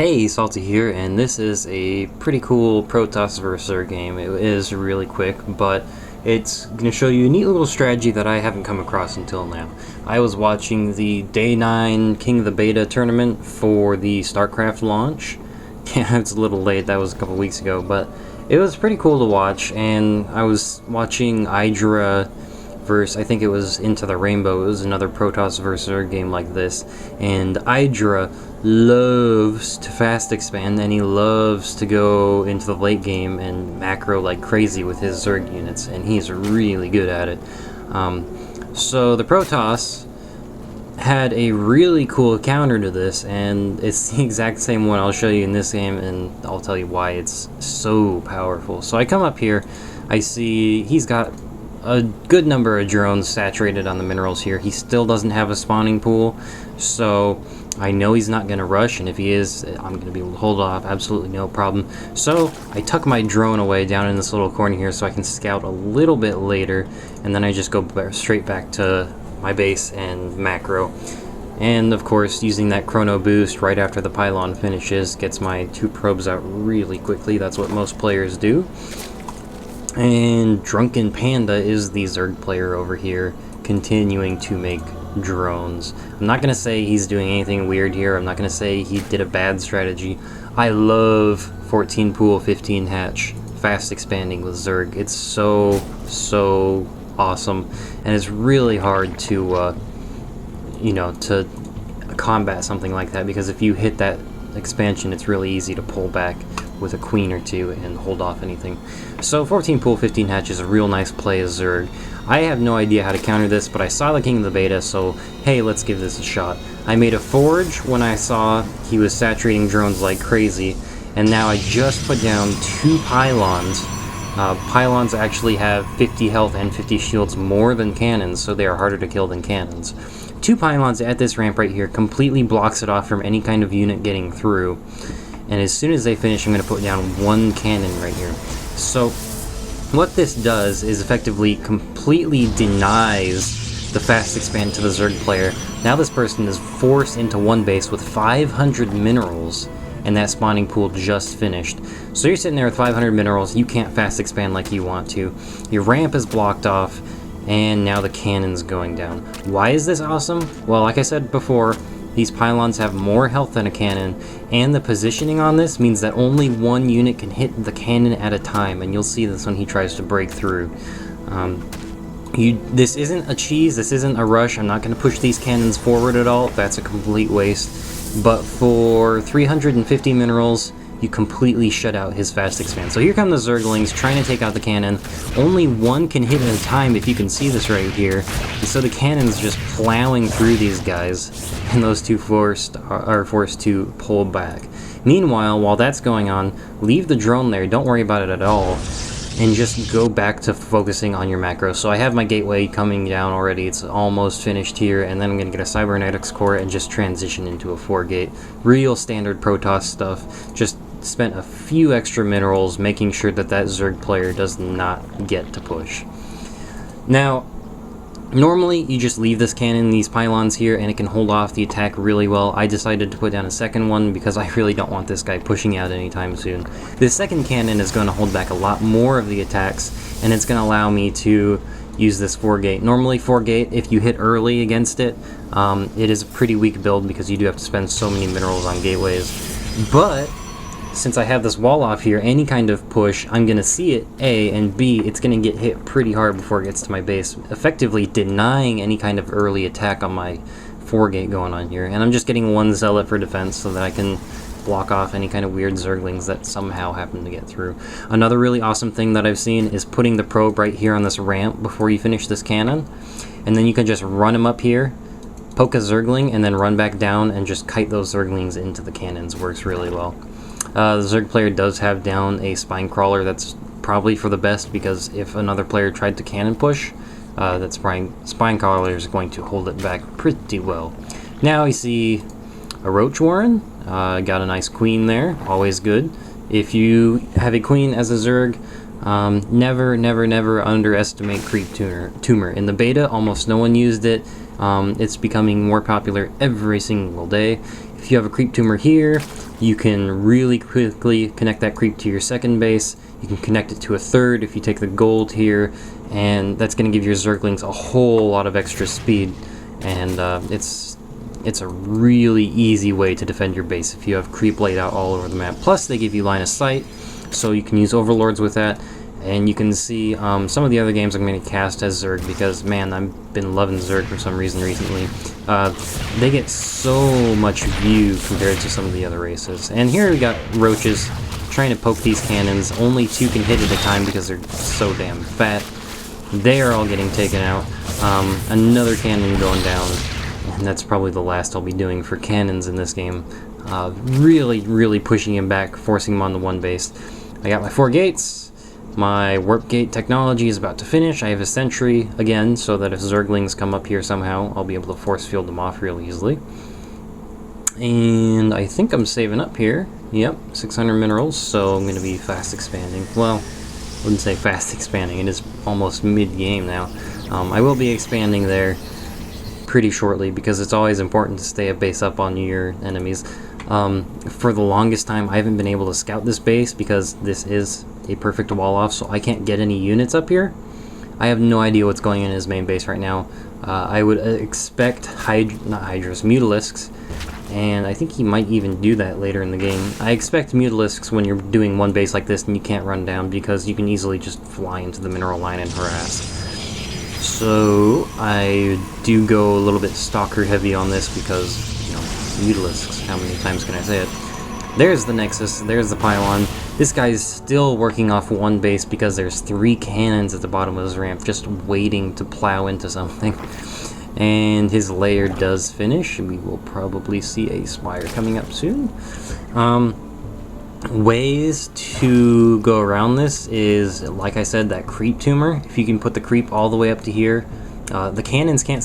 Hey, Salty here, and this is a pretty cool Protoss vs. Zerg game. It is really quick, but it's going to show you a neat little strategy that I haven't come across until now. I was watching the Day 9 King of the Beta tournament for the StarCraft launch. Yeah, it's a little late, that was a couple weeks ago, but it was pretty cool to watch, and I was watching Idra versus, I think it was Into the Rainbow. It was another Protoss vs. Zerg game like this, and Idra loves to fast expand, and he loves to go into the late game and macro like crazy with his Zerg units, and he's really good at it. So the Protoss had a really cool counter to this, and it's the exact same one I'll show you in this game, and I'll tell you why it's so powerful. So I come up here, I see he's got a good number of drones saturated on the minerals here. He still doesn't have a spawning pool, so I know he's not going to rush, and if he is, I'm going to be able to hold off, absolutely no problem. So I tuck my drone away down in this little corner here so I can scout a little bit later, and then I just go straight back to my base and macro. And of course, using that chrono boost right after the pylon finishes gets my 2 probes out really quickly. That's what most players do. And Drunken Panda is the Zerg player over here, continuing to make drones. I'm not going to say he's doing anything weird here. I'm not going to say he did a bad strategy. I love 14 pool, 15 hatch, fast expanding with Zerg. It's so awesome, and it's really hard to, to combat something like that, because if you hit that expansion, it's really easy to pull back with a queen or two and hold off anything. So 14 pool, 15 hatch is a real nice play as Zerg. I have no idea how to counter this, but I saw the King of the Beta, so hey, let's give this a shot. I made a forge when I saw he was saturating drones like crazy, and now I just put down 2 pylons. Pylons actually have 50 health and 50 shields more than cannons, so they are harder to kill than cannons. 2 pylons at this ramp right here completely blocks it off from any kind of unit getting through. And as soon as they finish, I'm going to put down 1 cannon right here. So what this does is effectively completely denies the fast expand to the Zerg player. Now this person is forced into one base with 500 minerals, and that spawning pool just finished. So you're sitting there with 500 minerals, you can't fast expand like you want to. Your ramp is blocked off, and now the cannon's going down. Why is this awesome? Well, like I said before, these pylons have more health than a cannon, and the positioning on this means that only 1 unit can hit the cannon at a time, and you'll see this when he tries to break through. This isn't a cheese, this isn't a rush. I'm not going to push these cannons forward at all. That's a complete waste. But for 350 minerals, you completely shut out his fast expand. So here come the Zerglings trying to take out the cannon. Only 1 can hit at a time, if you can see this right here. And so the cannon's just plowing through these guys, and those 2 are forced to pull back. Meanwhile, while that's going on, leave the drone there, don't worry about it at all, and just go back to focusing on your macros. So I have my gateway coming down already, it's almost finished here, and then I'm going to get a cybernetics core and just transition into a 4-gate. Real standard Protoss stuff, just spent a few extra minerals making sure that that Zerg player does not get to push. Now, normally you just leave this cannon in these pylons here and it can hold off the attack really well. I decided to put down a second one because I really don't want this guy pushing out anytime soon. This second cannon is going to hold back a lot more of the attacks, and it's going to allow me to use this 4-gate. Normally 4-gate, if you hit early against it, it is a pretty weak build because you do have to spend so many minerals on gateways. But since I have this wall off here, any kind of push, I'm going to see it, A, and B, it's going to get hit pretty hard before it gets to my base, effectively denying any kind of early attack on my 4-gate going on here. And I'm just getting 1 zealot for defense so that I can block off any kind of weird Zerglings that somehow happen to get through. Another really awesome thing that I've seen is putting the probe right here on this ramp before you finish this cannon, and then you can just run him up here, poke a Zergling, and then run back down and just kite those Zerglings into the cannons. Works really well. The Zerg player does have down a spine crawler. That's probably for the best, because if another player tried to cannon push, that spine crawler is going to hold it back pretty well. Now you see a Roach Warren. Got a nice queen there, always good. If you have a queen as a Zerg, never underestimate Creep Tumor. In the beta, almost no one used it. It's becoming more popular every single day. If you have a creep tumor here, you can really quickly connect that creep to your second base. You can connect it to a third if you take the gold here, and that's going to give your Zerglings a whole lot of extra speed. And it's a really easy way to defend your base if you have creep laid out all over the map. Plus, they give you line of sight, so you can use overlords with that. And you can see some of the other games I'm going to cast as Zerg because, man, I've been loving Zerg for some reason recently. They get so much view compared to some of the other races. And here we got roaches trying to poke these cannons. Only 2 can hit at a time because they're so damn fat. They are all getting taken out. Another cannon going down. And that's probably the last I'll be doing for cannons in this game. Really pushing him back, forcing him on the one base. I got my 4 gates. My warp gate technology is about to finish. I have a sentry again, so that if Zerglings come up here somehow, I'll be able to force field them off real easily. And I think I'm saving up here. Yep, 600 minerals, so I'm going to be fast expanding. Well, I wouldn't say fast expanding, it is almost mid-game now. I will be expanding there pretty shortly because it's always important to stay a base up on your enemies. For the longest time, I haven't been able to scout this base because this is a perfect wall off, so I can't get any units up here. I have no idea what's going in his main base right now. I would expect Mutalisks, and I think he might even do that later in the game. I expect Mutalisks when you're doing one base like this and you can't run down because you can easily just fly into the mineral line and harass. So I do go a little bit stalker heavy on this because, you know, Mutalisks, how many times can I say it? There's the Nexus, there's the pylon. This guy's still working off one base because there's 3 cannons at the bottom of his ramp just waiting to plow into something. And his lair does finish. We will probably see a spire coming up soon. Ways to go around this is, like I said, that creep tumor. If you can put the creep all the way up to here, the cannons can't